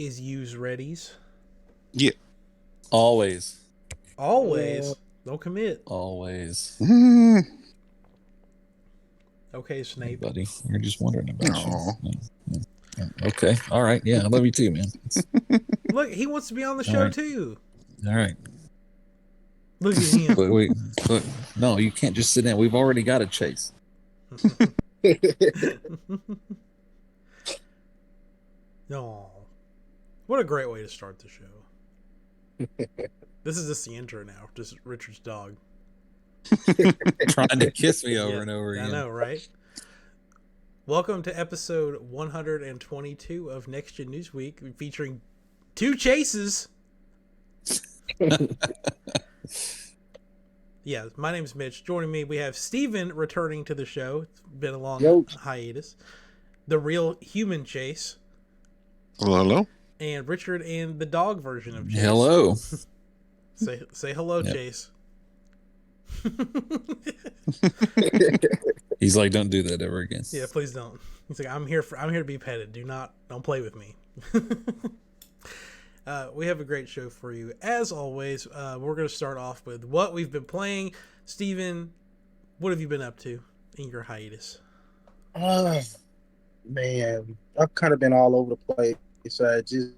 is use readies. Yeah. Always. Always. Don't commit. Always. Okay, Hey, Snape. buddy. We're just wondering about Aw. you. Yeah. Okay. All right. Yeah, I love you too, man. Look, he wants to be on the All show right. too. All right. Look at him. But no, you can't just sit down. We've already got a Chase. No. What a great way to start the show. This is just the intro now. Just Richard's dog. Trying to kiss me over and over again. I know, right? Welcome to episode 122 of Next Gen Newsweek, featuring two chases. Yeah, my name's Mitch. Joining me, we have Steven returning to the show. It's been a long hiatus. The real human Chase. Hello. And Richard and the dog version of Chase. Hello. Say hello, yep. Chase. He's like, don't do that ever again. Yeah, please don't. He's like, I'm here to be petted. Don't play with me. We have a great show for you. As always, we're going to start off with what we've been playing. Steven, what have you been up to in your hiatus? Man, I've kind of been all over the place. I just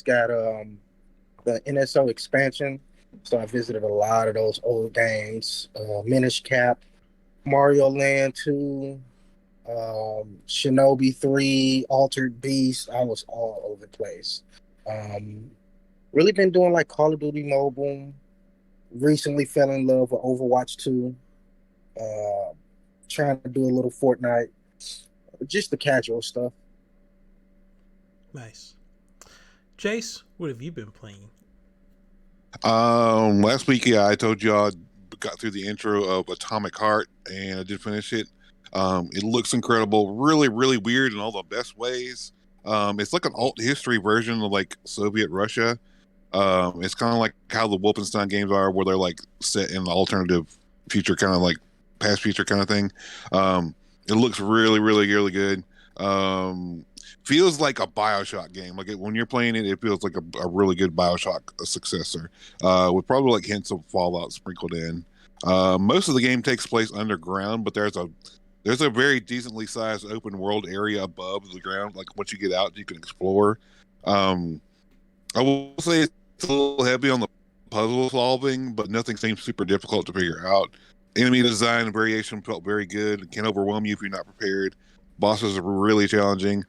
got the NSO expansion, so I visited a lot of those old games. Minish Cap, Mario Land 2, Shinobi 3, Altered Beast. I was all over the place. Really been doing like Call of Duty Mobile. Recently fell in love with Overwatch 2. Trying to do a little Fortnite. Just the casual stuff. Nice. Chase, what have you been playing? Last week, I told you I got through the intro of Atomic Heart, and I did finish it. It looks incredible, really, really weird in all the best ways. It's like an alt history version of like Soviet Russia. It's kind of like how the Wolfenstein games are, where they're like set in an alternative future, kind of like past future kind of thing. It looks really, really, really good. Feels like a BioShock game. Like when you're playing it, it feels like a really good BioShock successor, with probably like hints of Fallout sprinkled in. Most of the game takes place underground, but there's a very decently sized open world area above the ground. Like once you get out, you can explore. I will say it's a little heavy on the puzzle solving, but nothing seems super difficult to figure out. Enemy design and variation felt very good. It can overwhelm you if you're not prepared. Bosses are really challenging.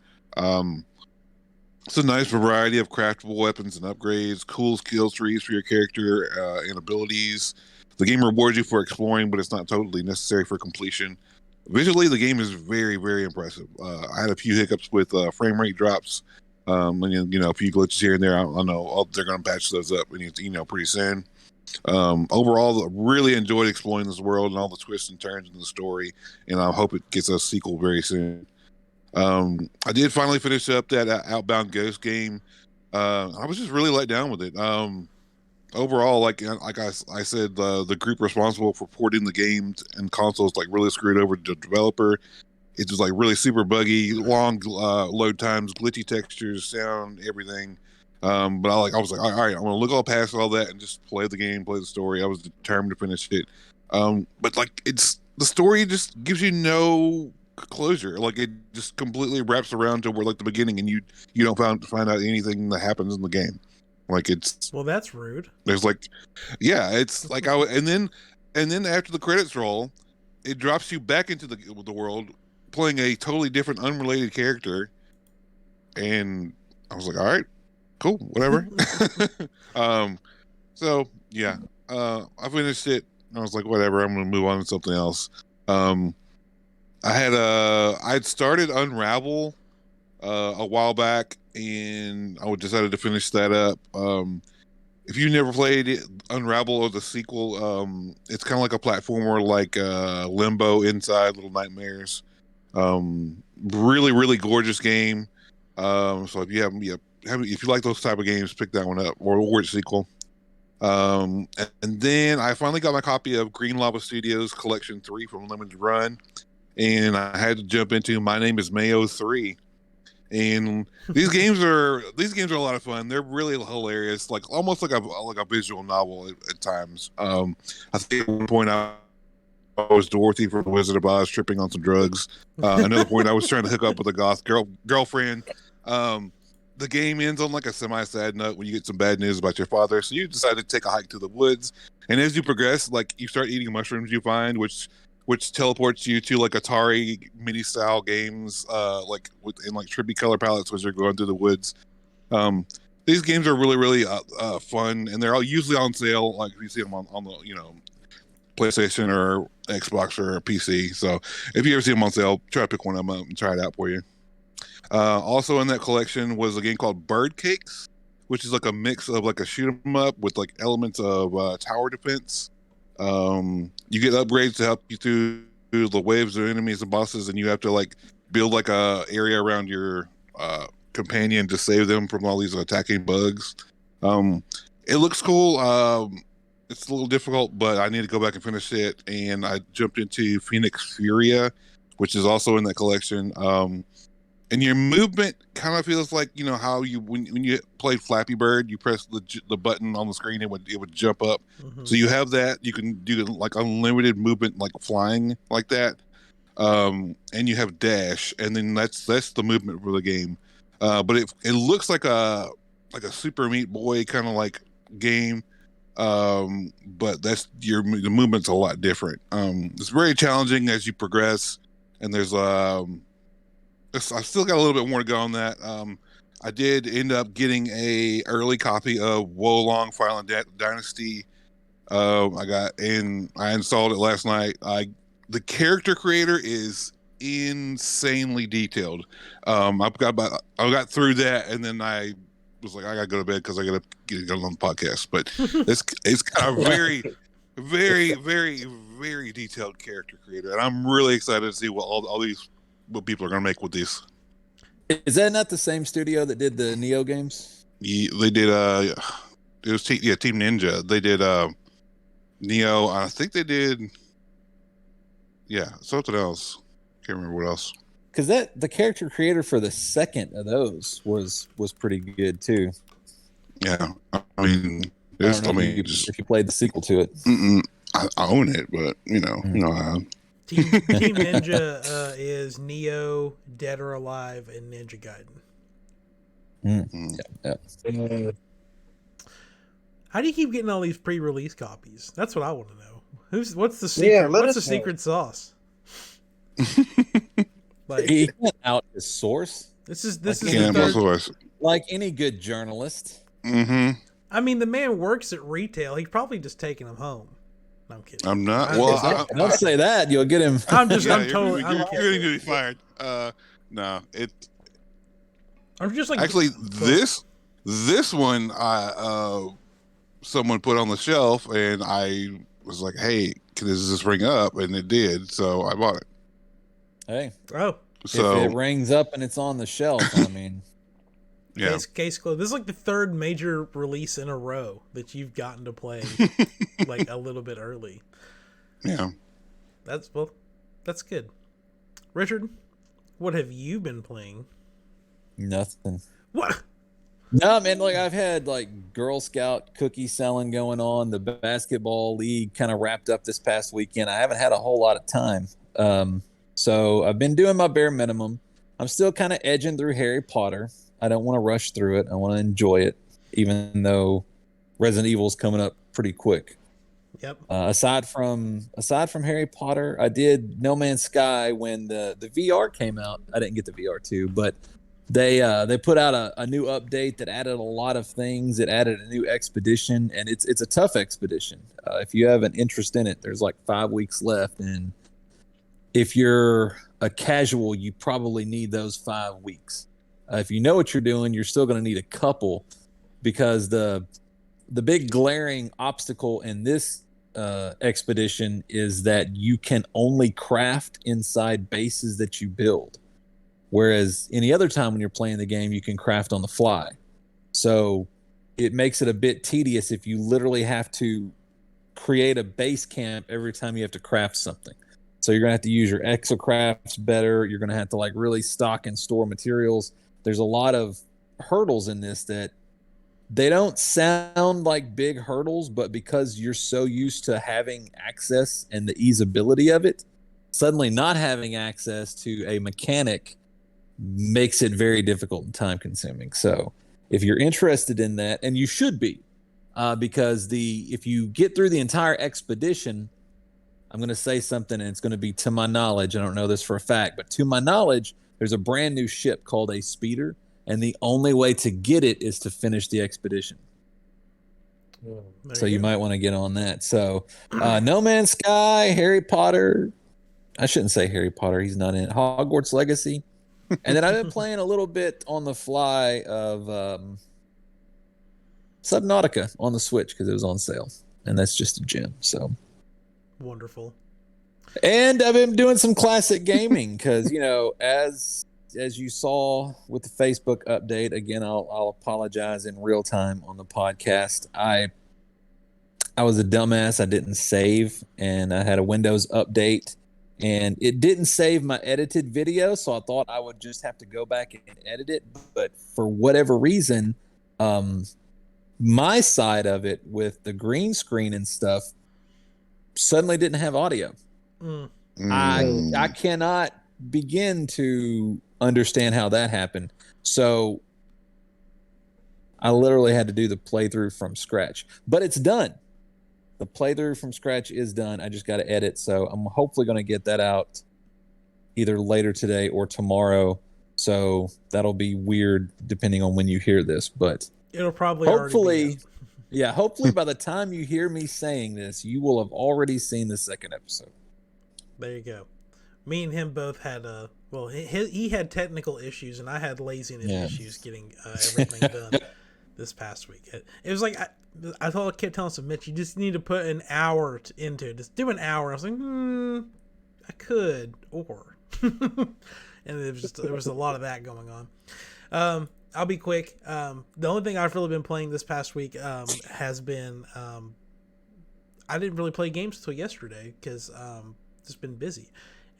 It's a nice variety of craftable weapons and upgrades, cool skill trees for your character and abilities. The game rewards you for exploring, but it's not totally necessary for completion. Visually, the game is very, very impressive. I had a few hiccups with frame rate drops, and a few glitches here and there. I know they're going to patch those up, and pretty soon. Overall, I really enjoyed exploring this world and all the twists and turns in the story, and I hope it gets a sequel very soon. I did finally finish up that Outbound Ghost game. I was just really let down with it. Overall, like I said, the group responsible for porting the game and consoles like really screwed over the developer. It's just like really super buggy, long load times, glitchy textures, sound, everything. But I was like, all right, I'm gonna look all past all that and just play the game, play the story. I was determined to finish it. But like the story just gives you no closure. Like it just completely wraps around to where like the beginning, and you don't find out anything that happens in the game. Like well, that's rude. There's like, yeah, it's like and then after the credits roll, it drops you back into the world, playing a totally different, unrelated character, and I was like, all right, cool, whatever. So yeah, I finished it. I was like, whatever, I'm gonna move on to something else. I'd started Unravel a while back, and I decided to finish that up. If you never played it, Unravel or the sequel, it's kind of like a platformer, like Limbo, Inside, Little Nightmares. Really, really gorgeous game. So if if you like those type of games, pick that one up or its sequel. And then I finally got my copy of Green Lava Studios Collection 3 from Limited Run, and I had to jump into My Name is Mayo 3. And these games are a lot of fun. They're really hilarious, like almost like a visual novel at times. I think at one point I was Dorothy from The Wizard of Oz tripping on some drugs. Another point I was trying to hook up with a goth girlfriend. The game ends on like a semi-sad note when you get some bad news about your father. So you decide to take a hike to the woods, and as you progress, like you start eating mushrooms you find, which teleports you to like Atari mini style games, like in like trippy color palettes as you're going through the woods. These games are really fun, and they're all usually on sale. Like if you see them on the PlayStation or Xbox or PC. So if you ever see them on sale, try to pick one of them up and try it out for you. Also in that collection was a game called Bird Cakes, which is like a mix of like a shoot 'em up with like elements of tower defense. You get upgrades to help you through the waves of enemies and bosses, and you have to like build like a area around your companion to save them from all these attacking bugs. It looks cool. It's a little difficult, but I need to go back and finish it. And I jumped into Phoenix Furia, which is also in that collection. And your movement kind of feels like how you when you played Flappy Bird, you press the button on the screen, it would jump up. Mm-hmm. So you have that. You can do like unlimited movement, like flying like that. And you have dash, and then that's the movement for the game. But it looks like a Super Meat Boy kind of like game. But the movement's a lot different. It's very challenging as you progress, and there's I still got a little bit more to go on that. I did end up getting a early copy of Wolong Final Dynasty. I installed it last night. The character creator is insanely detailed. I got through that, and then I was like, I gotta go to bed because I gotta get on the podcast. But it's kind of very, very, very, very detailed character creator, and I'm really excited to see what people are gonna make with these. Is that not the same studio that did the Neo games? Yeah, they did. It was Team Ninja. They did Neo. I think they did. Yeah, something else. Can't remember what else. Because the character creator for the second of those was pretty good too. Yeah, I mean, if you played the sequel to it, I own it, but you know how. Team Ninja is Neo, Dead or Alive, and Ninja Gaiden. Yeah. How do you keep getting all these pre-release copies? That's what I want to know. What's the secret? Yeah, what's the secret sauce? Like, he went out his source. This is the third source. Like any good journalist. Mm-hmm. I mean, the man works at retail. He's probably just taking them home. No, I'm kidding. I'm not. Don't say that. You'll get him. I'm just. Yeah, I'm totally. You're going to be fired. No, I'm just like actually this one someone put on the shelf, and I was like, "Hey, does this ring up?" And it did, so I bought it. Hey. Oh. So if it rings up and it's on the shelf, I mean. Yeah. Case closed. This is like the third major release in a row that you've gotten to play like a little bit early. Yeah. That's good. Richard, what have you been playing? Nothing. What? No, man, like I've had like Girl Scout cookie selling going on. The basketball league kind of wrapped up this past weekend. I haven't had a whole lot of time. So I've been doing my bare minimum. I'm still kind of edging through Harry Potter. I don't want to rush through it. I want to enjoy it, even though Resident Evil's coming up pretty quick. Yep. Aside from Harry Potter, I did No Man's Sky when the VR came out. I didn't get the VR too, but they put out a new update that added a lot of things. It added a new expedition, and it's a tough expedition. If you have an interest in it, there's like 5 weeks left, and if you're a casual, you probably need those 5 weeks. If you know what you're doing, you're still going to need a couple, because the big glaring obstacle in this expedition is that you can only craft inside bases that you build. Whereas any other time when you're playing the game, you can craft on the fly. So it makes it a bit tedious if you literally have to create a base camp every time you have to craft something. So you're going to have to use your exocrafts better. You're going to have to like really stock and store materials. there's a lot of hurdles in this that they don't sound like big hurdles, but because you're so used to having access and the easeability of it, suddenly not having access to a mechanic makes it very difficult and time consuming. So if you're interested in that, and you should be, because if you get through the entire expedition, I'm going to say something and it's going to be to my knowledge. I don't know this for a fact, but to my knowledge, there's a brand new ship called a speeder, and the only way to get it is to finish the expedition. So you might want to get on that. So No Man's Sky, Harry Potter. I shouldn't say Harry Potter. He's not in it. Hogwarts Legacy. And then I've been playing a little bit on the fly of Subnautica on the Switch because it was on sale. And that's just a gem. So wonderful. And I've been doing some classic gaming because, as you saw with the Facebook update, again, I'll apologize in real time on the podcast. I was a dumbass. I didn't save, and I had a Windows update, and it didn't save my edited video, so I thought I would just have to go back and edit it. But for whatever reason, my side of it with the green screen and stuff suddenly didn't have audio. I cannot begin to understand how that happened. So I literally had to do the playthrough from scratch, but it's done. The playthrough from scratch is done. I just got to edit. So I'm hopefully going to get that out either later today or tomorrow. So that'll be weird depending on when you hear this, but it'll probably hopefully, yeah, hopefully by the time you hear me saying this, you will have already seen the second episode. There you go. Me and him both had he had technical issues and I had laziness issues getting everything done this past week. It was like I kept telling him, Mitch, you just need to put an hour into it. Just do an hour. I was like, I could, or and there was a lot of that going on. I'll be quick. The only thing I've really been playing this past week has been I didn't really play games until yesterday because just been busy.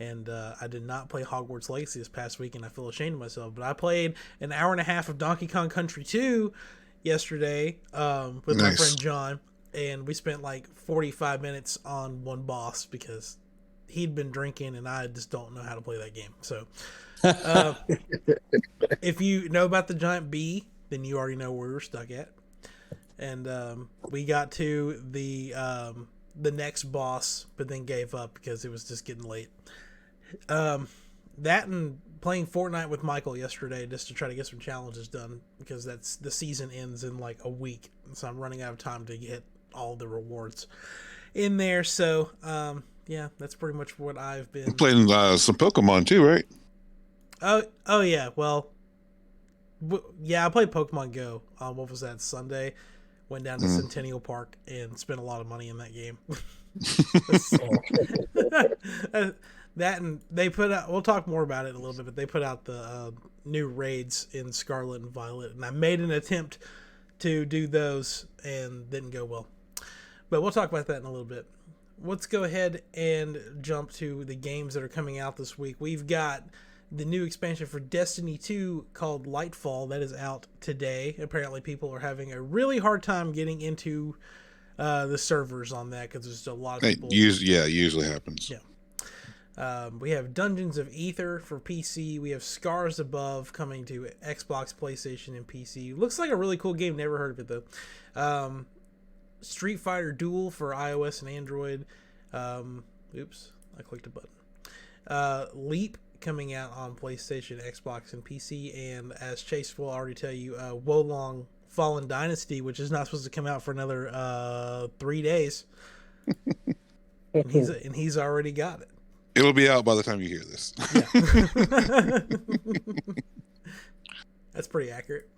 And I did not play Hogwarts Legacy this past week, and I feel ashamed of myself. But I played an hour and a half of Donkey Kong Country 2 yesterday with my friend John, and we spent like 45 minutes on one boss because he'd been drinking, and I just don't know how to play that game. So if you know about the giant bee, then you already know where we're stuck at. And we got to the next boss, but then gave up because it was just getting late. That and playing Fortnite with Michael yesterday just to try to get some challenges done because the season ends in like a week, so I'm running out of time to get all the rewards in there. So yeah, that's pretty much what I've been playing. Some Pokemon too, right? Oh yeah. Well, yeah, I played Pokemon Go. What was that, Sunday? Went down to Centennial Park and spent a lot of money in that game. That and they put out, we'll talk more about it in a little bit, but they put out the new raids in Scarlet and Violet, and I made an attempt to do those and didn't go well. But we'll talk about that in a little bit. Let's go ahead and jump to the games that are coming out this week. We've got the new expansion for Destiny 2 called Lightfall that is out today. Apparently people are having a really hard time getting into the servers on that because there's a lot of people. It usually happens. Yeah. We have Dungeons of Aether for PC. We have Scars Above coming to Xbox, PlayStation, and PC. Looks like a really cool game. Never heard of it though. Street Fighter Duel for iOS and Android. Oops, I clicked a button. Leap coming out on PlayStation, Xbox, and PC. And as Chase will already tell you, Wolong Fallen Dynasty, which is not supposed to come out for another 3 days. and he's already got it. It'll be out by the time you hear this. Yeah. That's pretty accurate.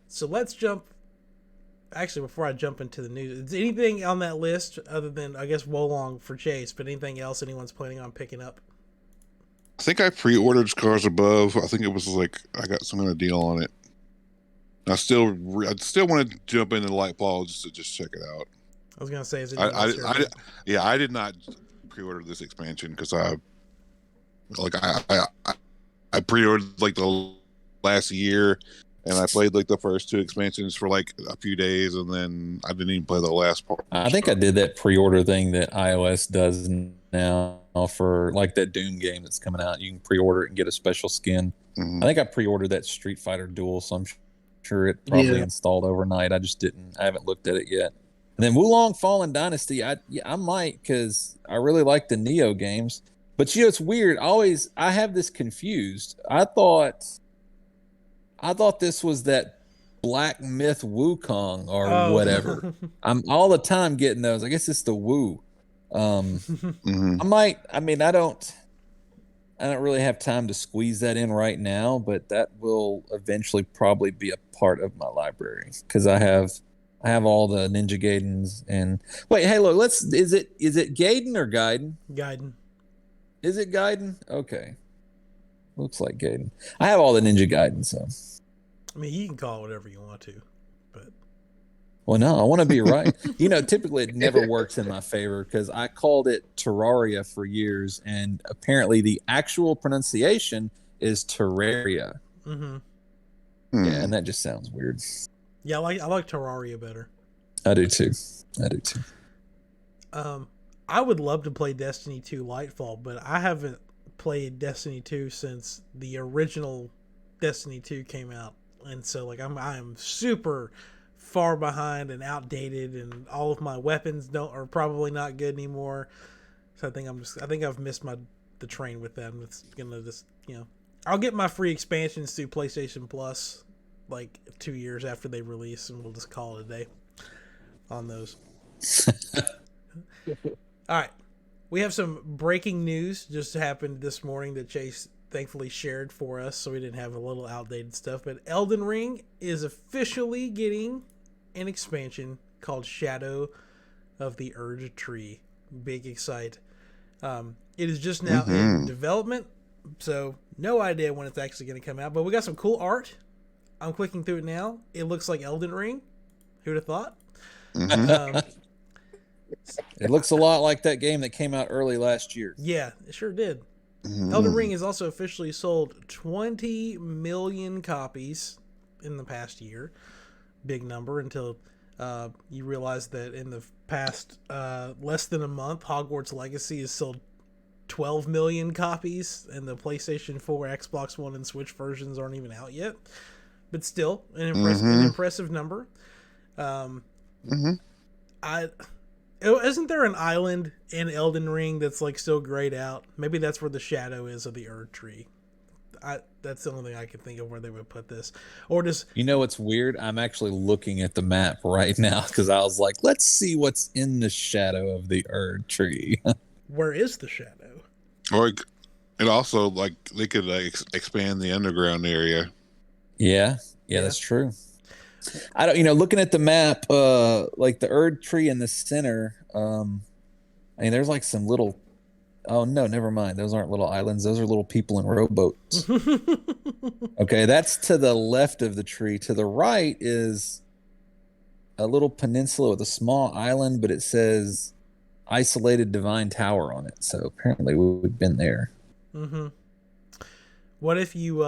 So let's jump. Actually, before I jump into the news, is anything on that list other than, I guess, Wolong for Chase, but anything else anyone's planning on picking up? I think I pre-ordered Scars Above. I think it was like I got some kind of deal on it. I still wanted to jump into Lightfall just to check it out. I was gonna say, is it? I did not pre-order this expansion because I I pre-ordered like the last year, and I played like the first 2 expansions for like a few days, and then I didn't even play the last part. I think I did that pre-order thing that iOS does now for like that Doom game that's coming out. You can pre-order it and get a special skin. I think I pre-ordered that Street Fighter Duel, so I'm sure it probably installed overnight. I haven't looked at it yet. And then Wulong Fallen Dynasty, I might, because I really like the Neo games. But it's weird. I have this confused. I thought this was that Black Myth Wukong or whatever. I'm all the time getting those. I guess it's the Wu. I don't really have time to squeeze that in right now, but that will eventually probably be a part of my library because I have all the Ninja Gaidens and wait, hey, look, is it Gaiden or Gaiden? Gaiden. Is it Gaiden? Okay. Looks like Gaiden. I have all the Ninja Gaiden, so. I mean, you can call it whatever you want to, but. Well, no, I want to be right. Typically it never works in my favor because I called it Terraria for years, and apparently the actual pronunciation is Terraria. Mm-hmm. Yeah, and that just sounds weird. Yeah, I like Terraria better. I do too. I would love to play Destiny 2 Lightfall, but I haven't played Destiny 2 since the original Destiny 2 came out, and so like I am super far behind and outdated, and all of my weapons are probably not good anymore. So I think I've missed the train with them. It's gonna just I'll get my free expansions through PlayStation Plus like 2 years after they release, and we'll just call it a day on those. All right, we have some breaking news just happened this morning that Chase thankfully shared for us, so we didn't have a little outdated stuff. But Elden Ring is officially getting an expansion called Shadow of the Erdtree. Big excite. It is just now in development, so no idea when it's actually going to come out. But we got some cool art. I'm clicking through it now. It looks like Elden Ring. Who'd have thought? It looks a lot like that game that came out early last year. Yeah, it sure did. Elden Ring has also officially sold 20 million copies in the past year. Big number until you realize that in the past less than a month, Hogwarts Legacy has sold 12 million copies, and the PlayStation 4, Xbox One, and Switch versions aren't even out yet. But still, an impressive number. Isn't there an island in Elden Ring that's like still grayed out? Maybe that's where the shadow is of the Erdtree. That's the only thing I can think of where they would put this. Or just what's weird? I'm actually looking at the map right now because I was like, let's see what's in the shadow of the Erdtree. Where is the shadow? Or it also like they could expand the underground area. Yeah, that's true. I don't, looking at the map, like the Erdtree in the center, there's like some little, oh no, never mind. Those aren't little islands. Those are little people in rowboats. Okay. That's to the left of the tree. To the right is a little peninsula with a small island, but it says Isolated Divine Tower on it. So apparently we've been there. What if you,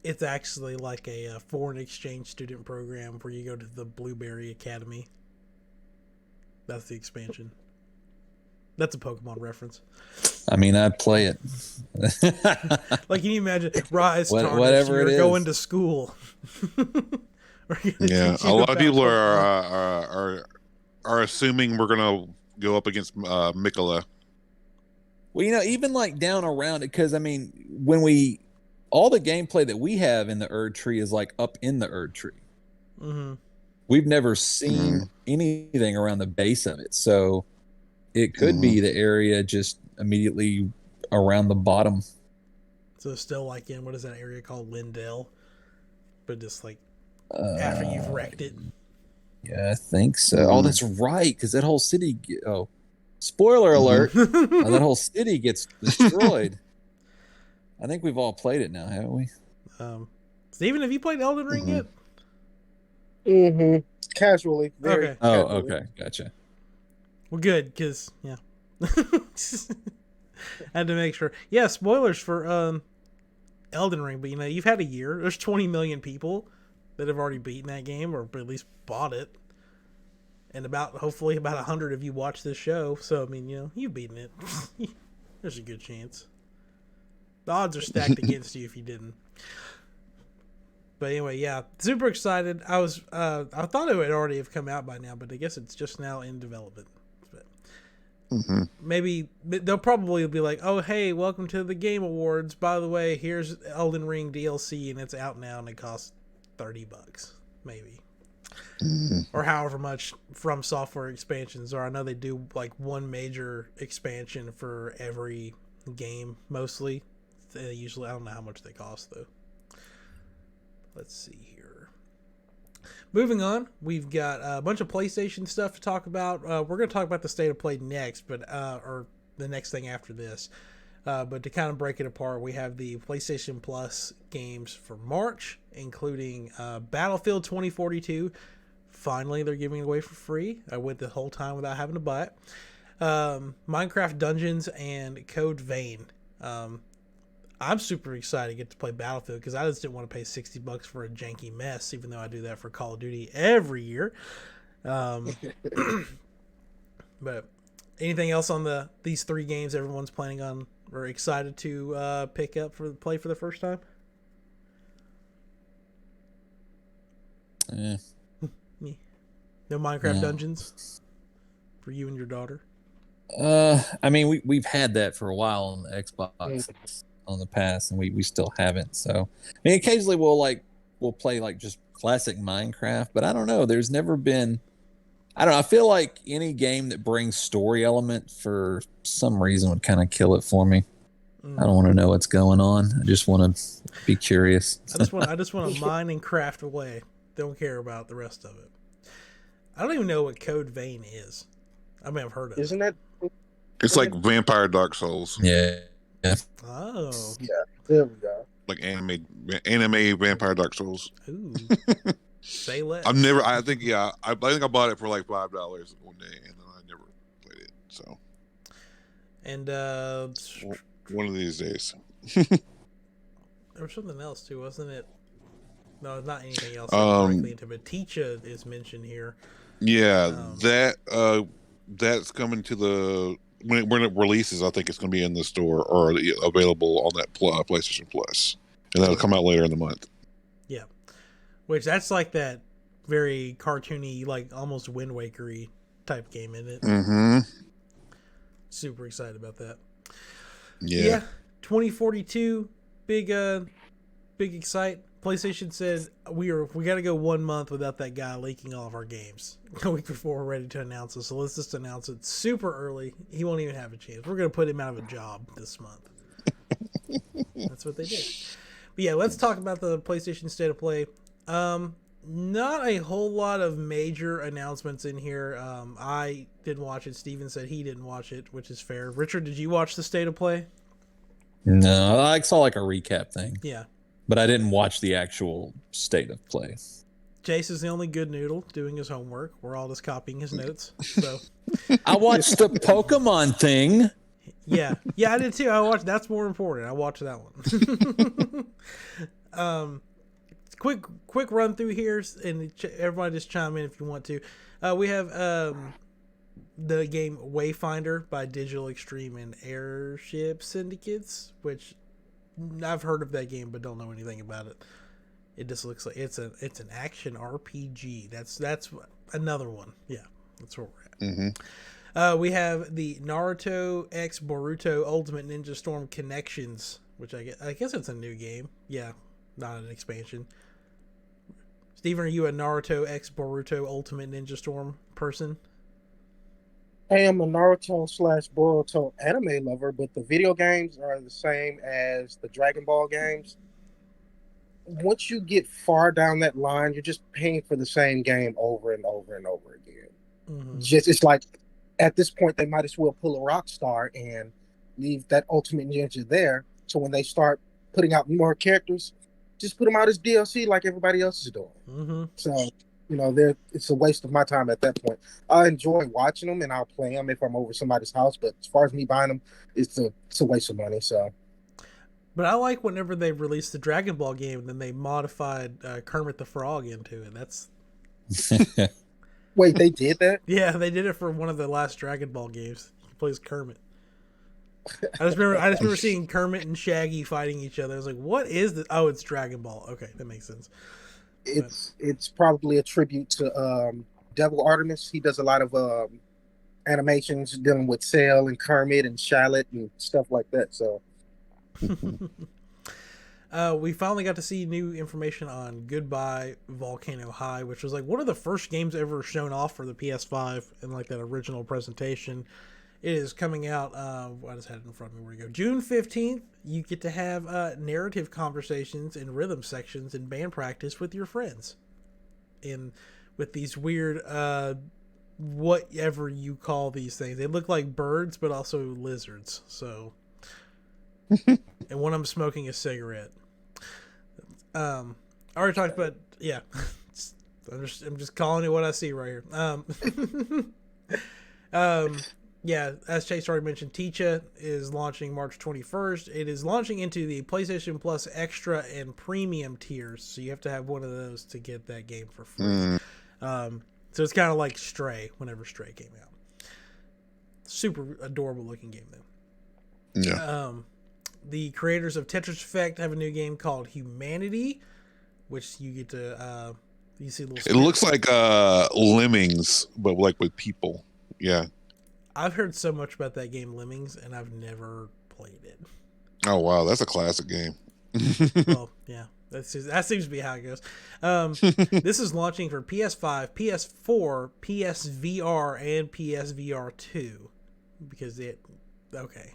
it's actually like a foreign exchange student program where you go to the Blueberry Academy. That's the expansion. That's a Pokemon reference. I mean, I'd play it. Like, can you imagine? Rise, whatever you're it is. going to school. Yeah, a lot of people are assuming we're gonna go up against Mikola. Well, even like down around it, because when all the gameplay that we have in the Erdtree is like up in the Erdtree. We've never seen anything around the base of it, so it could be the area just immediately around the bottom. So still like in, what is that area called? Lindell? But just like after you've wrecked it? Yeah, I think so. Oh, that's right, because that whole city... spoiler alert! That whole city gets destroyed. I think we've all played it now, haven't we? Steven, have you played Elden Ring yet? Casually. Okay. Okay. Gotcha. Well, good, because, I had to make sure. Yeah, spoilers for Elden Ring, but you've had a year. There's 20 million people that have already beaten that game or at least bought it, and hopefully about 100 of you watch this show. So I mean, you've beaten it. There's a good chance. The odds are stacked against you if you didn't. But anyway, yeah, super excited. I thought it would already have come out by now, but I guess it's just now in development. But maybe they'll probably be like, "Oh, hey, welcome to the Game Awards. By the way, here's Elden Ring DLC, and it's out now, and it costs $30, maybe, or however much From Software expansions are. I know they do like one major expansion for every game, mostly. Usually, I don't know how much they cost though." Let's see here. Moving on, we've got a bunch of PlayStation stuff to talk about. We're going to talk about the state of play next, or the next thing after this. But to kind of break it apart, we have the PlayStation Plus games for March, including Battlefield 2042. Finally, they're giving it away for free. I went the whole time without having to buy it. Minecraft Dungeons and Code Vein. I'm super excited to get to play Battlefield because I just didn't want to pay $60 for a janky mess, even though I do that for Call of Duty every year. But anything else on these three games everyone's planning on or excited to pick up play for the first time? Yeah. No Minecraft Dungeons for you and your daughter? I mean, we've had that for a while on the Xbox. On the past, and we still haven't. So I mean, occasionally we'll play like just classic Minecraft, but I don't know, there's never been, I don't know, I feel like any game that brings story element for some reason would kind of kill it for me. I don't want to know what's going on. I just want to be curious. I just want to mine and craft away. Don't care about the rest of it. I don't even know what Code Vein is. I mean, I've heard of it. Isn't that? It's like Vampire Dark Souls. Yeah. Oh. Yeah. There we go. Like anime Vampire Dark Souls. Ooh. Say less. I think I bought it for like $5 one day, and then I never played it. So. And one of these days. there was something else too, wasn't it? No, not anything else directly into, but Teacha is mentioned here. Yeah, that's coming to when it releases. I think it's going to be in the store or available on that PlayStation Plus, and that'll come out later in the month. Yeah, which that's like that very cartoony, like almost Wind Waker-y type game, isn't it? Mm-hmm. Super excited about that. Yeah. 2042, big excite. PlayStation said we got to go 1 month without that guy leaking all of our games a week before we're ready to announce it. So let's just announce it super early. He won't even have a chance. We're going to put him out of a job this month. That's what they did. But yeah, let's talk about the PlayStation State of Play. Not a whole lot of major announcements in here. I didn't watch it. Steven said he didn't watch it, which is fair. Richard, did you watch the State of Play? No, I saw like a recap thing. Yeah. But I didn't watch the actual State of Play. Jace is the only good noodle doing his homework. We're all just copying his notes. So I watched the Pokemon thing. Yeah, I did too. That's more important. I watched that one. Quick run through here, and everybody just chime in if you want to. We have the game Wayfinder by Digital Extreme and Airship Syndicates, which I've heard of that game but don't know anything about it. It just looks like it's an action RPG. That's another one. Yeah, that's where we're at. Mm-hmm. We have the Naruto X Boruto Ultimate Ninja Storm Connections, which I guess it's a new game. Yeah, not an expansion. Steven, are you a Naruto X Boruto Ultimate Ninja Storm person? I am a Naruto/Boruto anime lover, but the video games are the same as the Dragon Ball games. Once you get far down that line, you're just paying for the same game over and over and over again. Mm-hmm. It's like at this point they might as well pull a Rockstar and leave that Ultimate Ninja there. So when they start putting out more characters, just put them out as DLC like everybody else is doing. Mm-hmm. So it's a waste of my time at that point. I enjoy watching them and I'll play them if I'm over somebody's house, but as far as me buying them, it's a waste of money. So But I like whenever they released the Dragon Ball game and then they modified Kermit the Frog into it. That's Wait, they did that? yeah, they did it for one of the last Dragon Ball games. He plays Kermit. I just remember seeing Kermit and Shaggy fighting each other. I was like, "What is this?" Oh, it's Dragon Ball. Okay, that makes sense. It's probably a tribute to Devil Artemis. He does a lot of animations dealing with Cell and Kermit and Charlotte and stuff like that. So we finally got to see new information on Goodbye Volcano High, which was like one of the first games ever shown off for the PS5 in like that original presentation. It is coming out, I just had it in front of me, where we go. June 15th, you get to have narrative conversations and rhythm sections and band practice with your friends. With these weird, whatever you call these things. They look like birds, but also lizards, so... and one of them smoking a cigarette. I already talked about, yeah. I'm just calling it what I see right here. Yeah, as Chase already mentioned, Ticha is launching March 21st. It is launching into the PlayStation Plus Extra and Premium tiers, so you have to have one of those to get that game for free. So it's kind of like Stray, whenever Stray came out. Super adorable looking game, though. Yeah. The creators of Tetris Effect have a new game called Humanity, which you get to, you see little... It looks like Lemmings, but like with people. Yeah. I've heard so much about that game, Lemmings, and I've never played it. Oh, wow. That's a classic game. Well, yeah. That seems to be how it goes. This is launching for PS5, PS4, PSVR, and PSVR 2. Because okay.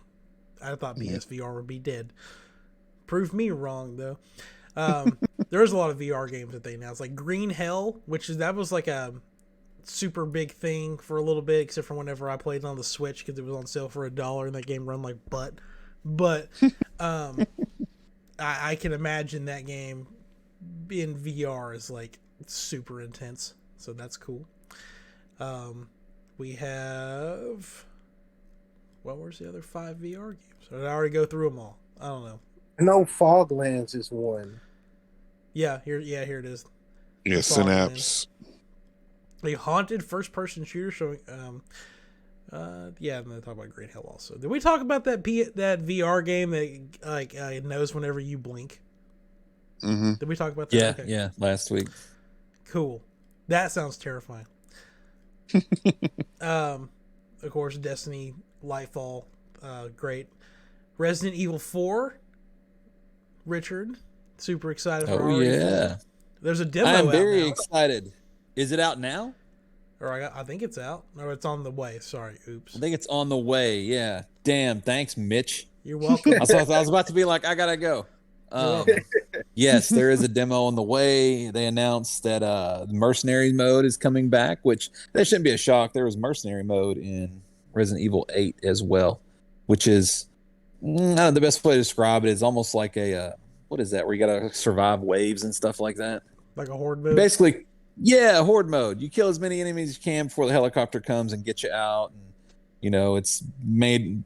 I thought PSVR would be dead. Prove me wrong, though. There's a lot of VR games that they announced. Like Green Hell, that was like a super big thing for a little bit, except for whenever I played it on the Switch because it was on sale for $1 and that game run like butt. But I can imagine that game in VR is like super intense, so that's cool. We have where's the other 5 VR games? Did I already go through them all? I don't know. No, Foglands is one. Yeah, here it is. Yeah, Synapse. A haunted first-person shooter showing. Yeah, I'm gonna talk about Green Hell also. Did we talk about that VR game that it knows whenever you blink? Mm-hmm. Did we talk about that? Yeah, okay. yeah, last week. Cool. That sounds terrifying. Of course, Destiny, Lightfall, great. Resident Evil 4. Richard, super excited for. Oh yeah. There's a demo. I'm very out excited. Is it out now? Or I think it's out. Or it's on the way. Sorry, oops. I think it's on the way. Yeah. Damn. Thanks, Mitch. You're welcome. I was about to be like, I gotta go. Yes, there is a demo on the way. They announced that mercenary mode is coming back, which that shouldn't be a shock. There was mercenary mode in Resident Evil 8 as well, which is the best way to describe it is almost like a what is that? Where you gotta survive waves and stuff like that. Like a horde mode. Basically, yeah, horde mode. You kill as many enemies as you can before the helicopter comes and get you out. And it's made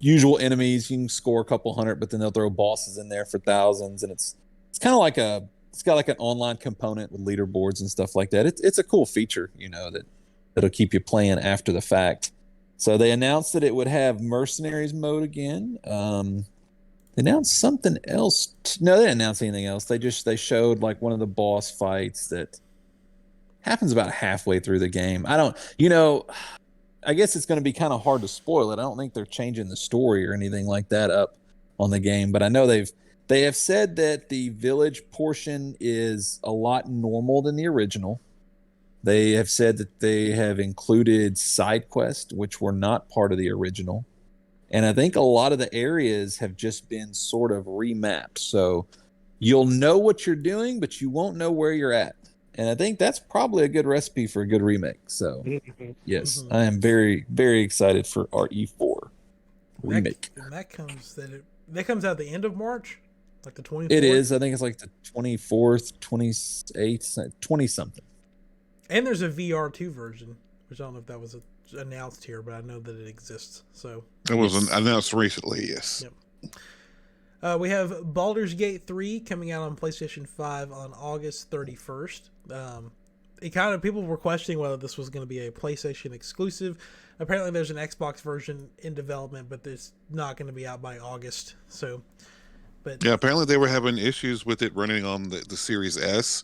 usual enemies. You can score a couple hundred, but then they'll throw bosses in there for thousands, and it's kind of like it's got like an online component with leaderboards and stuff like that. It's a cool feature, that'll keep you playing after the fact. So they announced that it would have mercenaries mode again. They announced something else. No, they didn't announce anything else. They showed like one of the boss fights that happens about halfway through the game. I guess it's going to be kind of hard to spoil it. I don't think they're changing the story or anything like that up on the game, but I know they have said that the village portion is a lot normal than the original. They have said that they have included side quests, which were not part of the original. And I think a lot of the areas have just been sort of remapped. So you'll know what you're doing, but you won't know where you're at. And I think that's probably a good recipe for a good remake. So, yes, I am very, very excited for RE4 remake. That comes out the end of March, like the 24th. It is. I think it's like the 24th, 28th, 20-something. And there's a VR2 version, which I don't know if that was announced here, but I know that it exists. So it was announced recently, yes. We have Baldur's Gate 3 coming out on PlayStation 5 on August 31st. People were questioning whether this was going to be a PlayStation exclusive. Apparently there's an Xbox version in development, but it's not going to be out by August. But yeah, apparently they were having issues with it running on the Series S,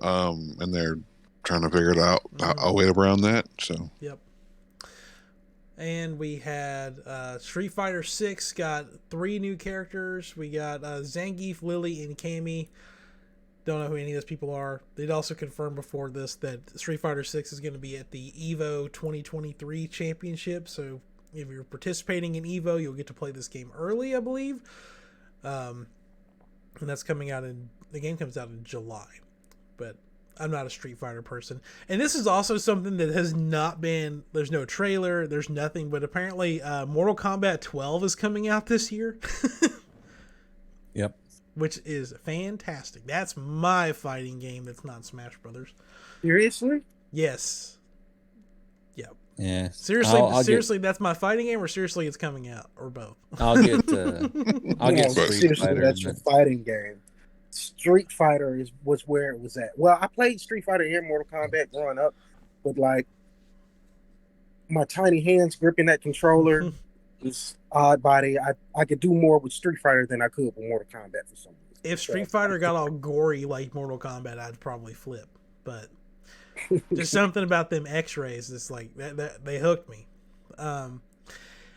and they're trying to figure it out a way around that. So yep. And we had Street Fighter 6 got 3 new characters. We got Zangief, Lily, and Cammy. Don't know who any of those people are. They'd also confirmed before this that Street Fighter 6 is going to be at the EVO 2023 Championship. So if you're participating in EVO, you'll get to play this game early, I believe. And that's coming out the game comes out in July. But I'm not a Street Fighter person. And this is also something that has not been, there's no trailer, there's nothing, but apparently Mortal Kombat 12 is coming out this year. Yep. Which is fantastic. That's my fighting game that's not Smash Brothers. Seriously? Yes. Yep. Yeah. Seriously, that's my fighting game, or seriously it's coming out, or both. I'll get Seriously, Fighter. that's your fighting game. Street Fighter was where it was at. Well, I played Street Fighter and Mortal Kombat growing up, but like my tiny hands gripping that controller is odd body. I could do more with Street Fighter than I could with Mortal Kombat for some reason. If Street Fighter got all gory like Mortal Kombat, I'd probably flip. But just something about them X-rays, it's like that they hooked me.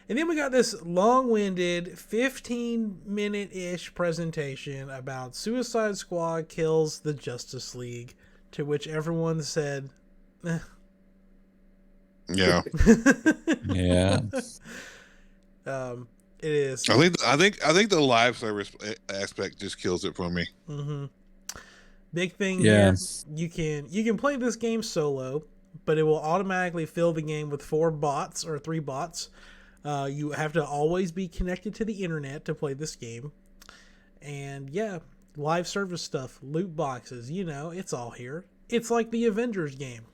And then we got this long-winded 15-minute-ish presentation about Suicide Squad kills the Justice League, to which everyone said, eh. yeah. Yeah. It is. I think the live service aspect just kills it for me. Mm-hmm. Big thing Yeah. here. You can play this game solo, but it will automatically fill the game with 4 bots or 3 bots. You have to always be connected to the internet to play this game. And yeah, live service stuff, loot boxes, it's all here. It's like the Avengers game,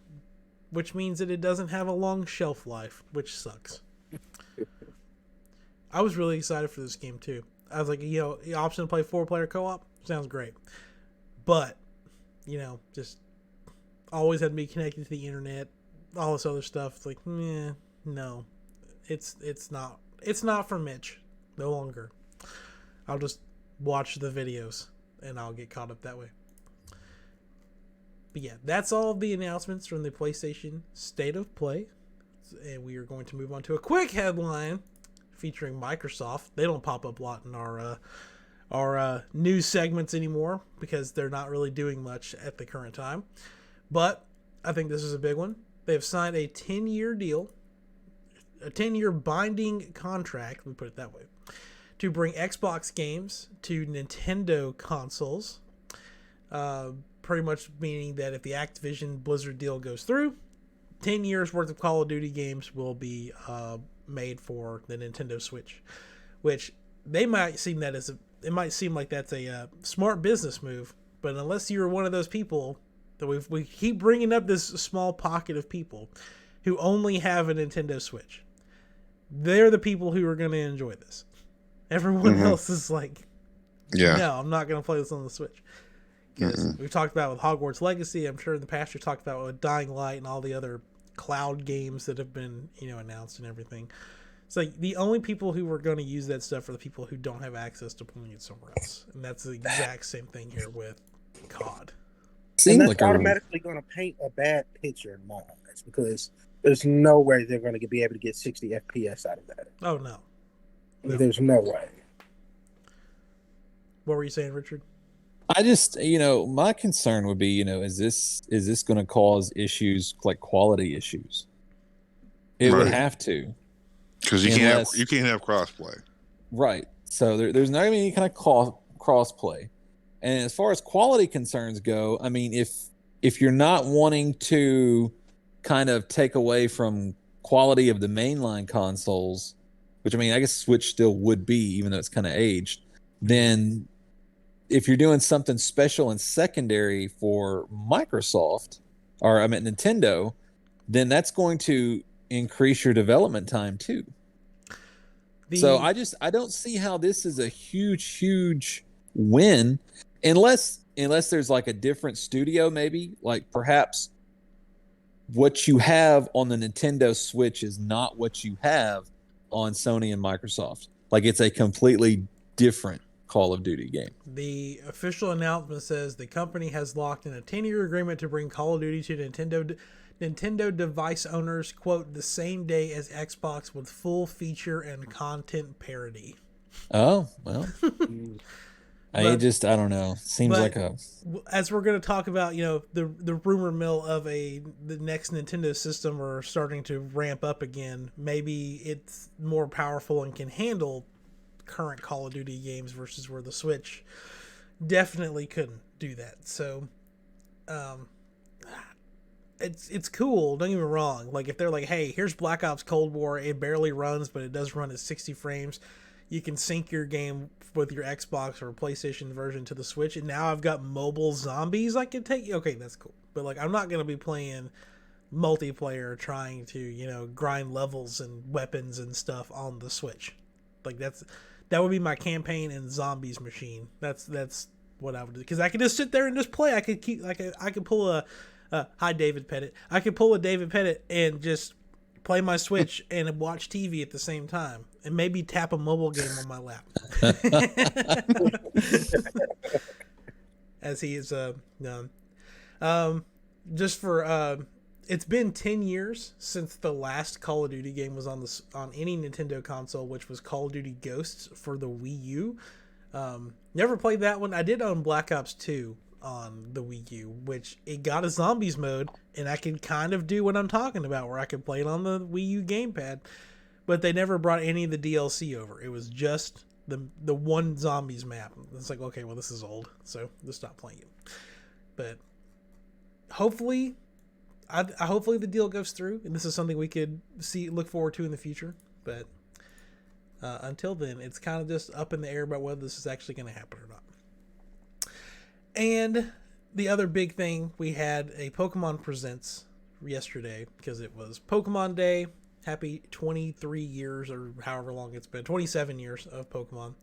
which means that it doesn't have a long shelf life, which sucks. I was really excited for this game too. I was like, the option to play 4-player co-op sounds great. But, just always had to be connected to the internet, all this other stuff. It's like, no. It's not for Mitch no longer. I'll just watch the videos and I'll get caught up that way. But yeah, that's all of the announcements from the PlayStation State of Play. And we are going to move on to a quick headline featuring Microsoft. They don't pop up a lot in our news segments anymore because they're not really doing much at the current time. But I think this is a big one. They have signed a 10-year deal, a 10-year binding contract, we put it that way, to bring Xbox games to Nintendo consoles. Pretty much meaning that if the Activision Blizzard deal goes through, 10 years worth of Call of Duty games will be made for the Nintendo Switch, which it might seem like that's a smart business move, but unless you're one of those people that we keep bringing up, this small pocket of people who only have a Nintendo Switch, they're the people who are going to enjoy this. Everyone else is like, no, I'm not going to play this on the Switch. Because we've talked about with Hogwarts Legacy, I'm sure in the past we've talked about with Dying Light and all the other cloud games that have been, announced and everything. It's like the only people who are going to use that stuff are the people who don't have access to playing it somewhere else. And that's the exact same thing here with COD. And that's automatically going to paint a bad picture in my eyes because there's no way they're going to be able to get 60 FPS out of that. Oh, no. There's no way. What were you saying, Richard? I just, my concern would be, is this going to cause issues like quality issues? It would have to, because you can't have crossplay, right? So there's not going to be any kind of crossplay. And as far as quality concerns go, I mean, if you're not wanting to kind of take away from quality of the mainline consoles, which I mean, I guess Switch still would be, even though it's kind of aged, then if you're doing something special and secondary for Microsoft, or I mean Nintendo, then that's going to increase your development time too. So I don't see how this is a huge win unless there's like a different studio, maybe like perhaps what you have on the Nintendo Switch is not what you have on Sony and Microsoft. Like it's a completely different Call of Duty game. The official announcement says the company has locked in a 10-year agreement to bring Call of Duty to Nintendo device owners, quote, the same day as Xbox with full feature and content parity. Oh, well. I don't know. Seems like a... As we're going to talk about, the rumor mill of the next Nintendo system are starting to ramp up again. Maybe it's more powerful and can handle current Call of Duty games versus where the Switch definitely couldn't do that. So, it's cool. Don't get me wrong. Like if they're like, hey, here's Black Ops Cold War. It barely runs, but it does run at 60 frames. You can sync your game with your Xbox or PlayStation version to the Switch, and now I've got mobile zombies I can take. Okay, that's cool. But like, I'm not gonna be playing multiplayer trying to grind levels and weapons and stuff on the Switch. Like that would be my campaign and zombies machine. That's what I would do, because I could just sit there and just play. I could pull a hi David Pettit. I could pull a David Pettit and just play my Switch and watch TV at the same time, and maybe tap a mobile game on my lap. As he is done. Just for it's been 10 years since the last Call of Duty game was on any Nintendo console, which was Call of Duty Ghosts for the Wii U. Never played that one. I did own Black Ops 2 on the Wii U, which it got a zombies mode, and I could kind of do what I'm talking about, where I could play it on the Wii U gamepad, but they never brought any of the DLC over. It was just the one zombies map. It's like, okay, well, this is old, so just stop playing it. But hopefully the deal goes through, and this is something we could look forward to in the future. But until then, it's kind of just up in the air about whether this is actually going to happen or not. And the other big thing, we had a Pokemon Presents yesterday because it was Pokemon Day. Happy 23 years, or however long it's been, 27 years of Pokemon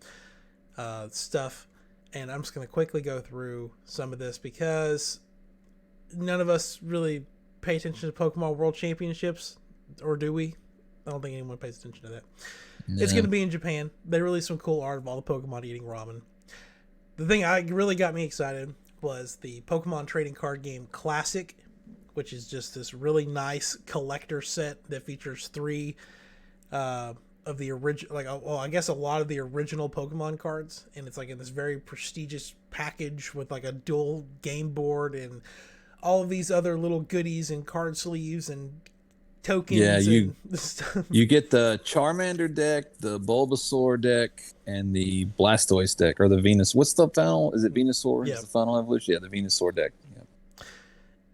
stuff. And I'm just going to quickly go through some of this because none of us really pay attention to Pokemon World Championships, or do we? I don't think anyone pays attention to that. No. It's going to be in Japan. They released some cool art of all the Pokemon eating ramen. The thing I really got me excited was the Pokemon trading card game Classic, which is just this really nice collector set that features 3 of the original, I guess a lot of the original Pokemon cards, and it's like in this very prestigious package with like a dual game board and all of these other little goodies and card sleeves and tokens. Yeah, you get the Charmander deck, the Bulbasaur deck, and the Blastoise deck, or the Venus. What's the final? Is it Venusaur? Yeah. Is the final evolution? Yeah, the Venusaur deck. Yeah.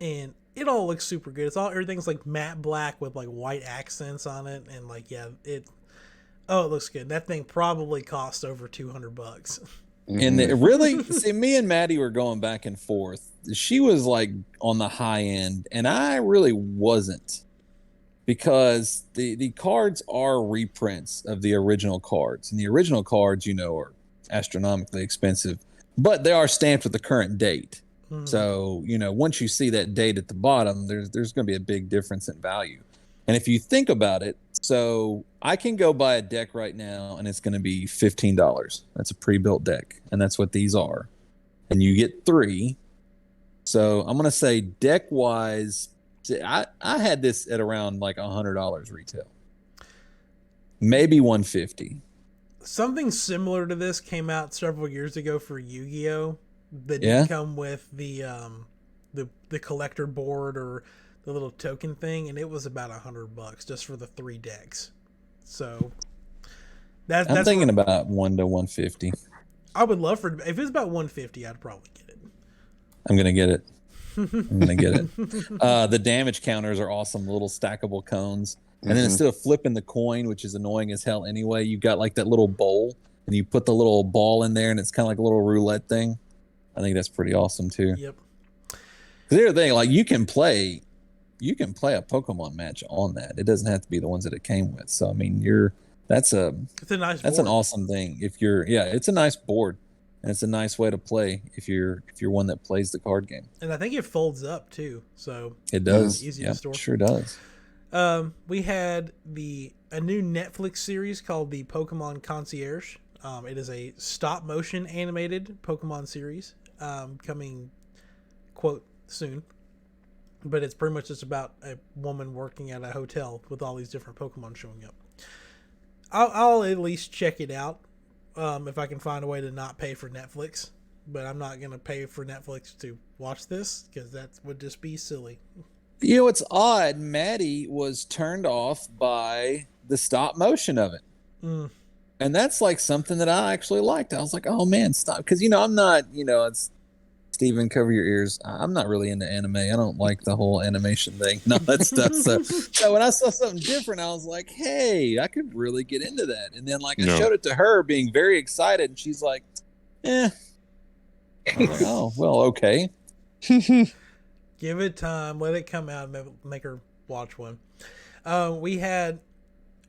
And it all looks super good. Everything's like matte black with like white accents on it, and like it looks good. That thing probably cost over $200. And it really, see, me and Maddie were going back and forth. She was like on the high end, and I really wasn't, because the cards are reprints of the original cards, and the original cards, are astronomically expensive, but they are stamped with the current date. Mm-hmm. So, once you see that date at the bottom, there's going to be a big difference in value. And if you think about it, so I can go buy a deck right now, and it's going to be $15. That's a pre-built deck, and that's what these are. And you get 3. So I'm going to say deck-wise, I had this at around like $100 retail. Maybe $150. Something similar to this came out several years ago for Yu-Gi-Oh! That didn't come with the collector board or the little token thing, and it was about $100 just for the 3 decks. So that's thinking about $1 to $150. I would love if it was about $150, I'd probably get it. I'm gonna get it. The damage counters are awesome, little stackable cones. And then instead of flipping the coin, which is annoying as hell anyway, you've got like that little bowl, and you put the little ball in there, and it's kind of like a little roulette thing. I think that's pretty awesome too. Yep. Because the other thing, like you can play a Pokemon match on that. It doesn't have to be the ones that it came with. So I mean, you're That's It's a nice an board. awesome thing. It's a nice board, and it's a nice way to play if you're one that plays the card game. And I think it folds up too, so It does. easy Yeah, to store. sure does. We had a new Netflix series called the Pokemon Concierge. It is a stop motion animated Pokemon series coming, quote, soon. But it's pretty much just about a woman working at a hotel with all these different Pokemon showing up. I'll at least check it out if I can find a way to not pay for Netflix. But I'm not going to pay for Netflix to watch this because that would just be silly. You know, it's odd. Maddie was turned off by the stop motion of it. And that's like something that I actually liked. I was like, oh man, stop. Because, I'm not, it's Steven, cover your ears. I'm not really into anime. I don't like the whole animation thing, all that stuff. So when I saw something different, I was like, hey, I could really get into that. And then I showed it to her being very excited. And she's like, I was like, oh, well, okay. Give it time. Let it come out and make her watch one. We had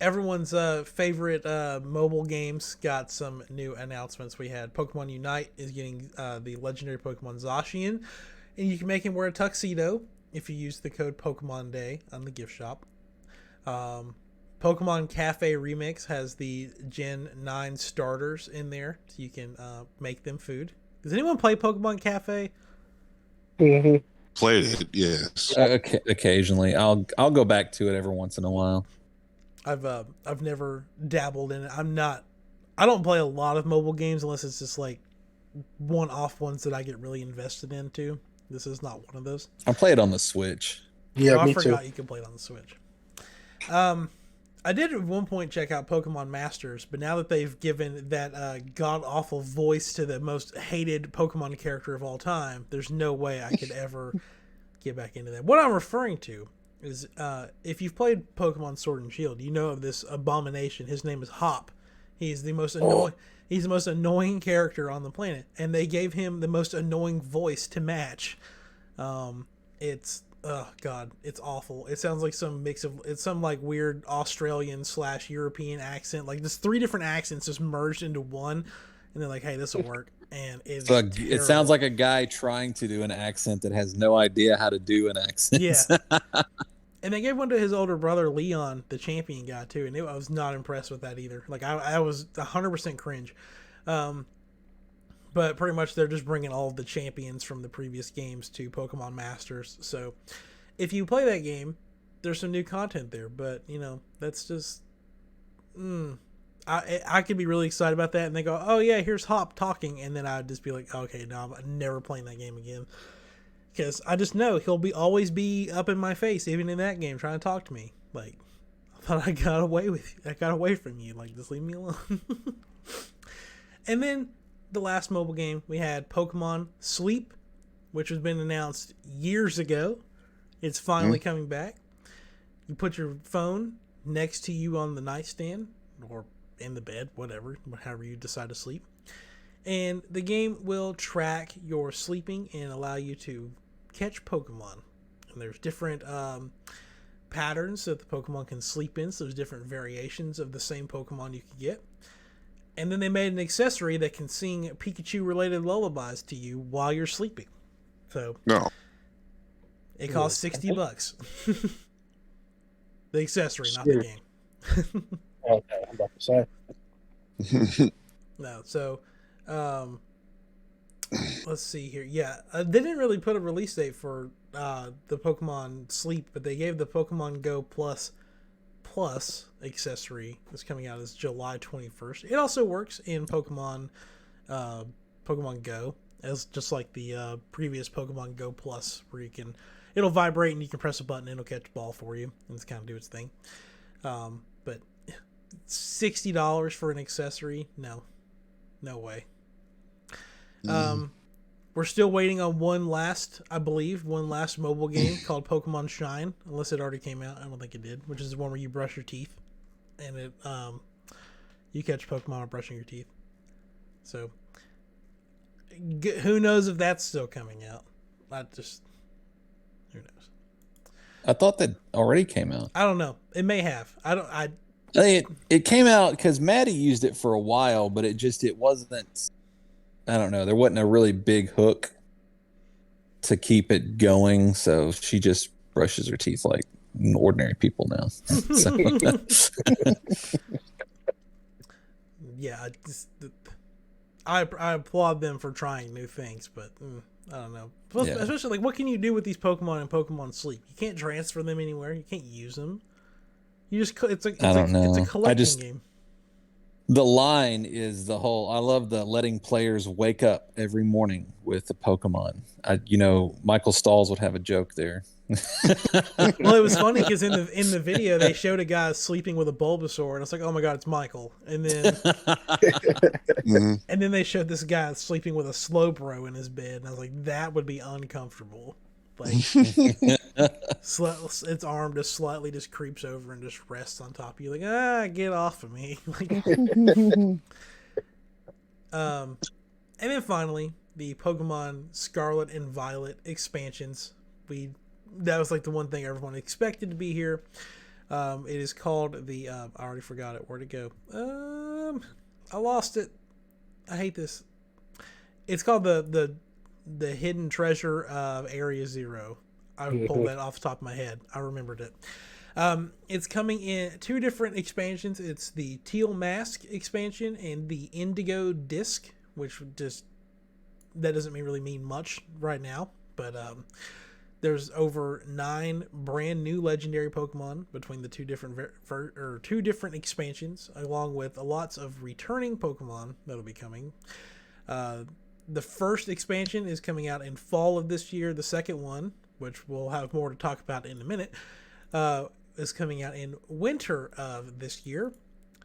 everyone's favorite mobile games got some new announcements. We had Pokemon Unite is getting the legendary Pokemon Zacian, and you can make him wear a tuxedo if you use the code Pokemon Day on the gift shop. Pokemon Cafe Remix has the Gen 9 starters in there, so you can make them food. Does anyone play Pokemon Cafe? Mm-hmm. Played it, yes. Occasionally, I'll go back to it every once in a while. I've never dabbled in it. I don't play a lot of mobile games unless it's just like one-off ones that I get really invested into. This is not one of those. I play it on the Switch. Yeah, I me forgot too. you can play it on the Switch. I did at one point check out Pokemon Masters, but now that they've given that god-awful voice to the most hated Pokemon character of all time, there's no way I could ever get back into that. What I'm referring to is if you've played Pokemon Sword and Shield, you know of this abomination. His name is Hop. He's the most annoying. He's the most annoying character on the planet, and they gave him the most annoying voice to match. It's oh god, it's awful. It sounds like some mix of it's some like weird Australian / European accent. Like there's 3 different accents just merged into one, and they're like, "Hey, this will work." And it sounds like a guy trying to do an accent that has no idea how to do an accent. Yeah. And they gave one to his older brother Leon, the champion guy too, and I was not impressed with that either. Like I was 100% cringe. But pretty much they're just bringing all of the champions from the previous games to Pokemon Masters. So if you play that game, there's some new content there. But, that's just... I could be really excited about that. And they go, oh, yeah, here's Hop talking. And then I'd just be like, okay, no, I'm never playing that game again. Because I just know he'll always be up in my face, even in that game, trying to talk to me. Like, I thought I got away from you. Like, just leave me alone. And then... the last mobile game we had Pokemon Sleep, which has been announced years ago. It's finally coming back. You put your phone next to you on the nightstand or in the bed, however you decide to sleep. And the game will track your sleeping and allow you to catch Pokemon. And there's different patterns that the Pokemon can sleep in. So there's different variations of the same Pokemon you can get. And then they made an accessory that can sing Pikachu-related lullabies to you while you're sleeping. So it costs $60. The accessory, not the game. Okay, I'm about to say. No, so let's see here. Yeah, they didn't really put a release date for the Pokemon Sleep, but they gave the Pokemon Go Plus accessory that's coming out as July 21st. It also works in Pokemon Go as just like the previous Pokemon Go Plus, where it'll vibrate and you can press a button and it'll catch a ball for you and it's kind of do its thing. But $60 for an accessory, no way. We're still waiting on one last mobile game called Pokemon Shine, unless it already came out. I don't think it did, which is the one where you brush your teeth and you catch Pokemon while brushing your teeth. So who knows if that's still coming out? Who knows? I thought that already came out. I don't know. It may have. I think it came out because Maddie used it for a while, but it wasn't. I don't know. There wasn't a really big hook to keep it going, so she just brushes her teeth like ordinary people now. So, yeah, I applaud them for trying new things, but I don't know. Plus, Yeah. especially like, what can you do with these Pokemon in Pokemon Sleep? You can't transfer them anywhere. You can't use them. You just it's I don't know. It's a collecting game. The line is the whole. I love the letting players wake up every morning with the Pokemon. Michael Stalls would have a joke there. Well, it was funny because in the video they showed a guy sleeping with a Bulbasaur, and I was like, oh my god, it's Michael. And then and then they showed this guy sleeping with a Slowbro in his bed, and I was like, that would be uncomfortable. Like, its arm just slightly just creeps over and just rests on top of you, like, get off of me. Like, and then finally, the Pokemon Scarlet and Violet expansions. That was like the one thing everyone expected to be here. It is called the I already forgot it. Where'd it go? I lost it. I hate this. It's called the Hidden Treasure of Area Zero. I pulled that off the top of my head. I remembered it. It's coming in 2 different expansions. It's the Teal Mask expansion and the Indigo Disc, which that doesn't really mean much right now, but there's over 9 brand new legendary Pokemon between the 2 different expansions, along with lots of returning Pokemon that'll be coming. The first expansion is coming out in fall of this year. The second one, which we'll have more to talk about in a minute, is coming out in winter of this year.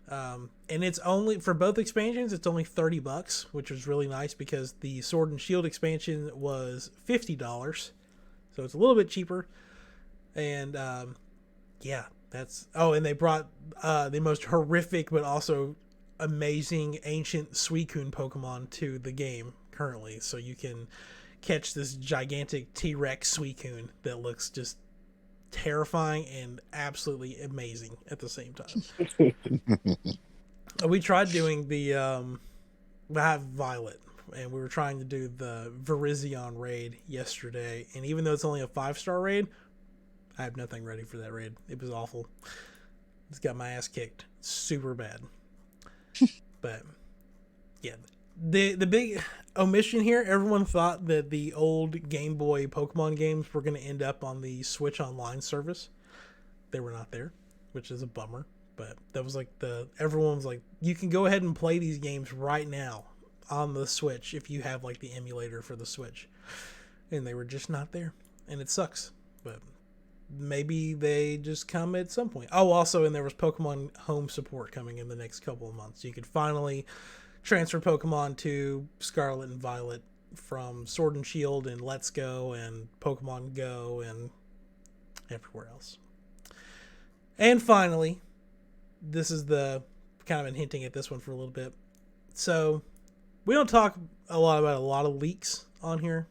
And it's only, for both expansions, it's only $30, which was really nice because the Sword and Shield expansion was $50. So it's a little bit cheaper. And yeah, and they brought the most horrific but also amazing ancient Suicune Pokemon to the game currently. So you can catch this gigantic T-Rex Suicune that looks just terrifying and absolutely amazing at the same time. We tried doing I have Violet, and we were trying to do the Virizion raid yesterday, and even though it's only a 5-star raid, I have nothing ready for that raid. It was awful. It's got my ass kicked super bad. But yeah, the big omission here, everyone thought that the old Game Boy Pokemon games were going to end up on the Switch Online service. They were not there, which is a bummer. But that was like everyone was like, you can go ahead and play these games right now on the Switch if you have like the emulator for the Switch. And they were just not there. And it sucks. But maybe they just come at some point. Oh, also, and there was Pokemon Home support coming in the next couple of months. You could finally transfer Pokemon to Scarlet and Violet from Sword and Shield and Let's Go and Pokemon Go and everywhere else. And finally, this is the kind of been hinting at this one for a little bit. So we don't talk a lot about a lot of leaks on here,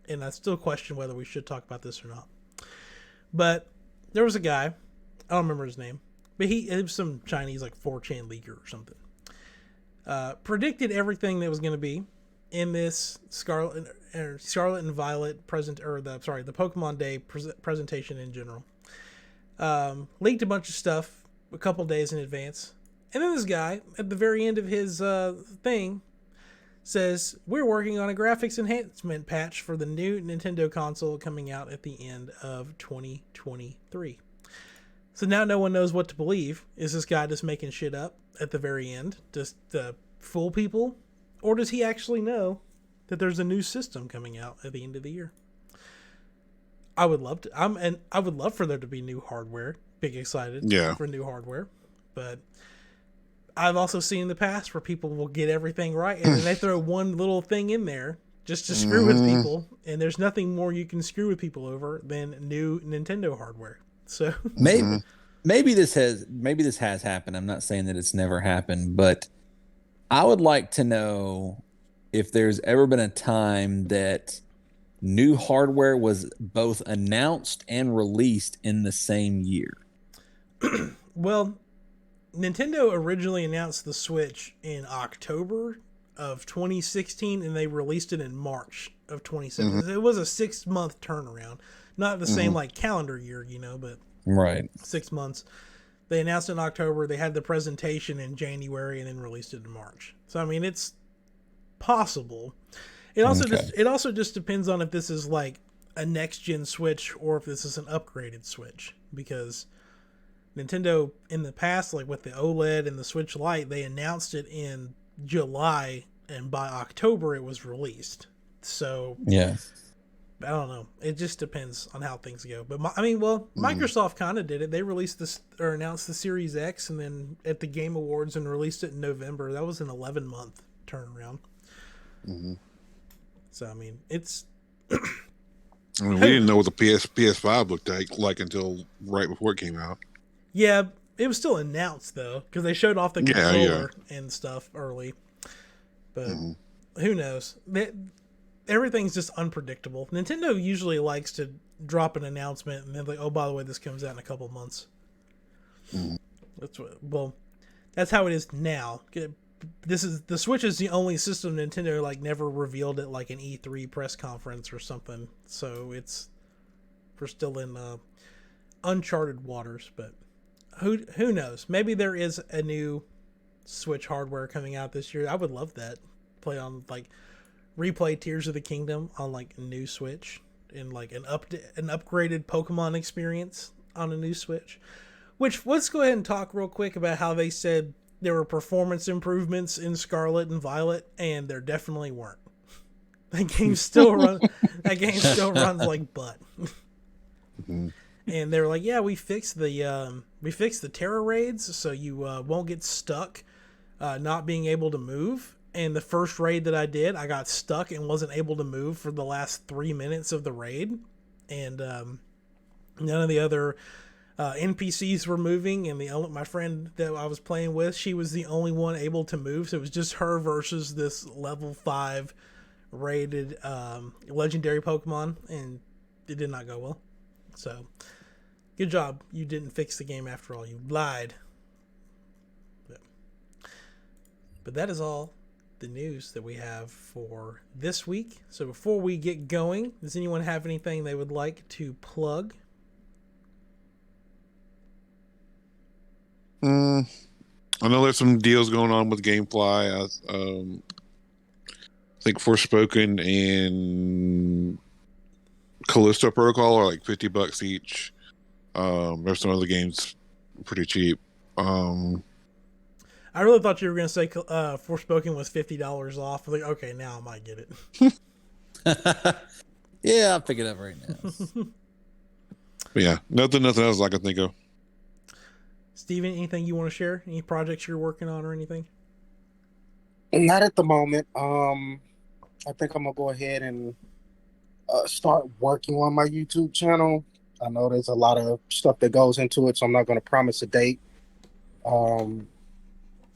and I still question whether we should talk about this or not. But there was a guy, I don't remember his name, but it was some Chinese like 4chan leaker or something. Predicted everything that was going to be in this Scarlet and Violet the Pokemon Day presentation in general. Leaked a bunch of stuff a couple days in advance, and then this guy at the very end of his thing says, we're working on a graphics enhancement patch for the new Nintendo console coming out at the end of 2023. So now no one knows what to believe. Is this guy just making shit up at the very end just to fool people? Or does he actually know that there's a new system coming out at the end of the year? I would love for there to be new hardware. Big excited for new hardware. But I've also seen in the past where people will get everything right and then they throw one little thing in there just to screw with people, and there's nothing more you can screw with people over than new Nintendo hardware. So maybe this has happened. I'm not saying that it's never happened, but I would like to know if there's ever been a time that new hardware was both announced and released in the same year. Well, Nintendo originally announced the Switch in October of 2016, and they released it in March of 2017. Mm-hmm. It was a 6-month turnaround, not the same like calendar year, but Right. 6 months. They announced it in October. They had the presentation in January, and then released it in March. So I mean, it's possible. It also just depends on if this is like a next gen Switch or if this is an upgraded Switch, because Nintendo in the past, like with the OLED and the Switch Lite, they announced it in July, and by October it was released. So yeah, I don't know. It just depends on how things go. But Microsoft kind of did it. They released this or announced the Series X, and then at the Game Awards and released it in November. That was an 11-month turnaround. Mm-hmm. So I mean, it's. I mean, we didn't know what the PS5 looked like until right before it came out. Yeah, it was still announced though, because they showed off the controller and stuff early. But who knows? Everything's just unpredictable. Nintendo usually likes to drop an announcement and then like, oh, by the way, this comes out in a couple months. That's how it is now. The Switch is the only system Nintendo like never revealed at like an E3 press conference or something. So we're still in uncharted waters. But who knows? Maybe there is a new Switch hardware coming out this year. I would love that. Replay Tears of the Kingdom on like a new Switch, and like an upgraded Pokemon experience on a new Switch. Which, let's go ahead and talk real quick about how they said there were performance improvements in Scarlet and Violet, and there definitely weren't. That game still runs like butt. Mm-hmm. And they were like, yeah, we fixed the terror raids, so you won't get stuck not being able to move. And the first raid that I did, I got stuck and wasn't able to move for the last 3 minutes of the raid. And none of the other NPCs were moving. And my friend that I was playing with, she was the only one able to move. So it was just her versus this level 5 rated legendary Pokemon. And it did not go well. So good job. You didn't fix the game after all. You lied. But that is all the news that we have for this week. So before we get going, does anyone have anything they would like to plug? I know there's some deals going on with Gamefly. I think Forspoken and Callisto Protocol are like $50 each. There's some other games pretty cheap. I really thought you were going to say Forspoken was $50 off. I was like, okay, now I might get it. Yeah, I'll pick it up right now. But yeah, nothing else I can think of. Steven, anything you want to share? Any projects you're working on or anything? Not at the moment. I think I'm going to go ahead and start working on my YouTube channel. I know there's a lot of stuff that goes into it, so I'm not going to promise a date.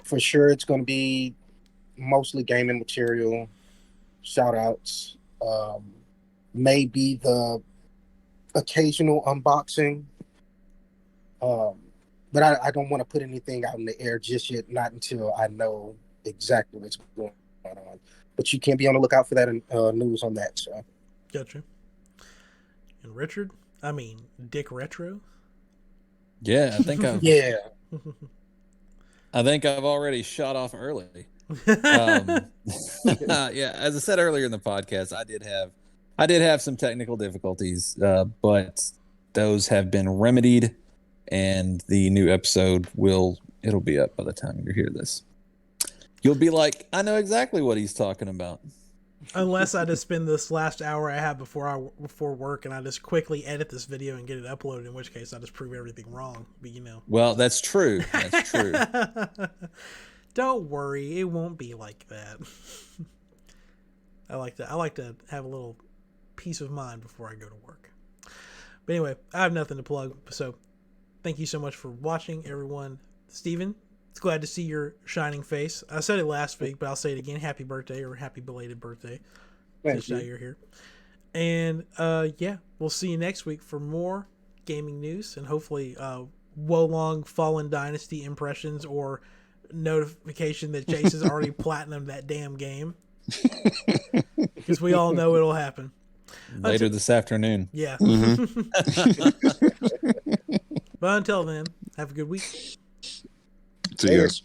For sure, it's going to be mostly gaming material, shout-outs, maybe the occasional unboxing. But I don't want to put anything out in the air just yet, not until I know exactly what's going on. But you can be on the lookout for that news on that. So. Gotcha. And Dick Retro? Yeah, I think I've... Yeah. I think I've already shot off early. Yeah, as I said earlier in the podcast, I did have some technical difficulties, but those have been remedied, and the new episode it'll be up by the time you hear this. You'll be like, I know exactly what he's talking about. Unless I just spend this last hour I have before work and I just quickly edit this video and get it uploaded, in which case I just prove everything wrong. But Well, that's true. That's true. Don't worry, it won't be like that. I like to have a little peace of mind before I go to work. But anyway, I have nothing to plug, so thank you so much for watching, everyone. Steven, it's glad to see your shining face. I said it last week, but I'll say it again. Happy birthday, or happy belated birthday. Just now you're here. And yeah, we'll see you next week for more gaming news, and hopefully Wolong Fallen Dynasty impressions or notification that Chase has already platinumed that damn game. Because we all know it'll happen. Later this afternoon. Yeah. Mm-hmm. But until then, have a good week. See you guys.